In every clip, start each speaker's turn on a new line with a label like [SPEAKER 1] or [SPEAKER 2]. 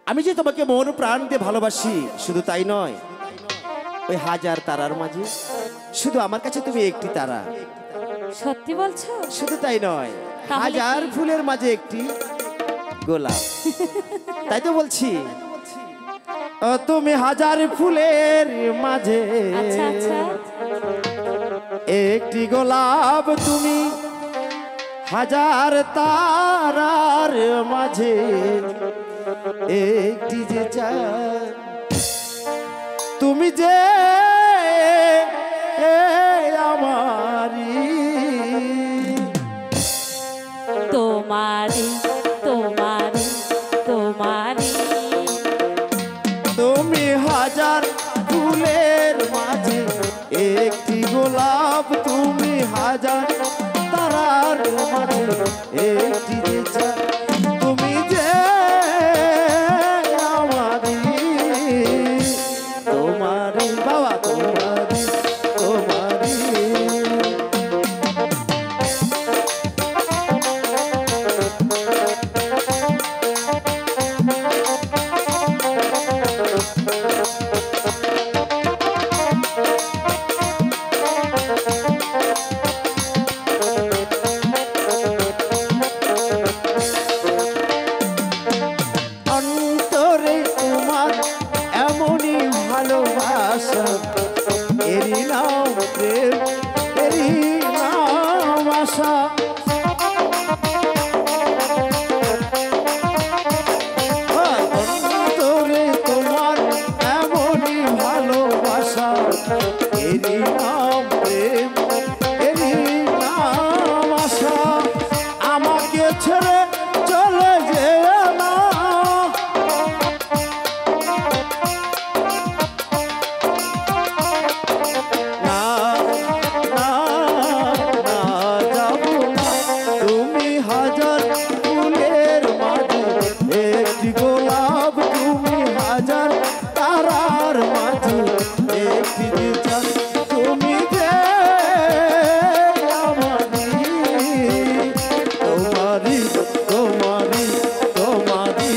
[SPEAKER 1] আমি যে তোমাকে মন প্রাণ দিয়ে ভালোবাসি, শুধু তাই নয়, ওই হাজার তারার মাঝে শুধু আমার কাছে তুমি একটি তারা।
[SPEAKER 2] সত্যি বলছো?
[SPEAKER 1] শুধু তাই নয়, হাজার ফুলের মাঝে একটি গোলাপ। তাই তো বলছি, তুমি হাজার ফুলের মাঝে একটি গোলাপ, তুমি হাজার তারার মাঝে একটি যে চাঁদ, তুমি যে আমারি
[SPEAKER 2] তোমারি তোমারি তোমারি।
[SPEAKER 1] তুমি হাজার ফুলের মাঝে একটি গোলাপ, তুমি হাজার তারার মাঝে একটি যে চাঁদ, তুমি যে আমারি তোমারি বাবা তোমারি তোমারি। অন্তরে তোমার এমনই ভালোবাসা, এরই নাম প্রেম, এরই নাম আশা। অন্তরে তোমার এমনই ভালোবাসা, এরই নাম প্রেম, এরই নাম আশা। আমাকে ছেড়ে চলে যেও না, না না না যাবো না। তুমি হাজার ফুলের মাঝে একটি গোলাপ, তুমি হাজার তারার মাঝে একটি যে চাঁদ, তুমি যে আমারি তোমারি তোমারি তোমারি।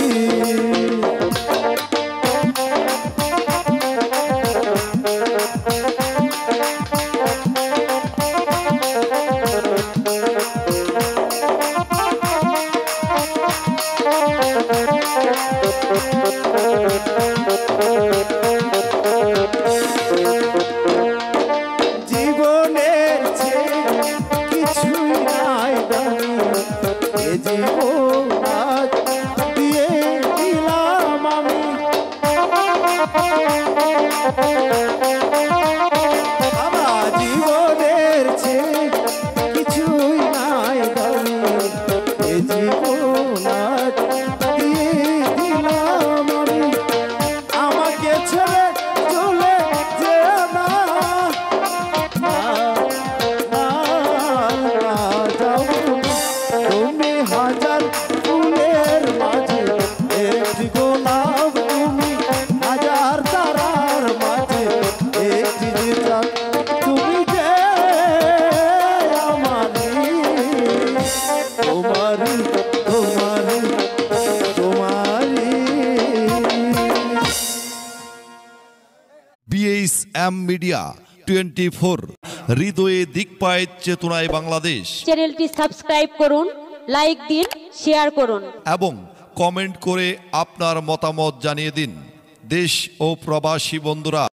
[SPEAKER 1] জীবনের চেয়ে কিছুই নাই দামি, এ জীবন আজ দিয়ে দিলাম আমি। বাবা জীবনের চেয়ে কিছুই নাই দামি, এ জীবন আজ দিয়ে দিলাম আমি। আমাকে ছেড়ে চলে যেও না, তুমি হাজার ফুলের মাঝে একটি গোলাপ, তুমি হাজার তারার মাঝে একটি যে চাঁদ, তুমি যে আমারি তোমারি তোমারি তোমারি।
[SPEAKER 3] BHM মিডিয়া 24, হৃদয়ে দিকপায়ের চেতনায় বাংলাদেশ।
[SPEAKER 2] চ্যানেলটি সাবস্ক্রাইব করুন, লাইক দিন, শেয়ার করুন
[SPEAKER 3] এবং কমেন্ট করে আপনার মতামত জানিয়ে দিন। দেশ ও প্রবাসী বন্ধুরা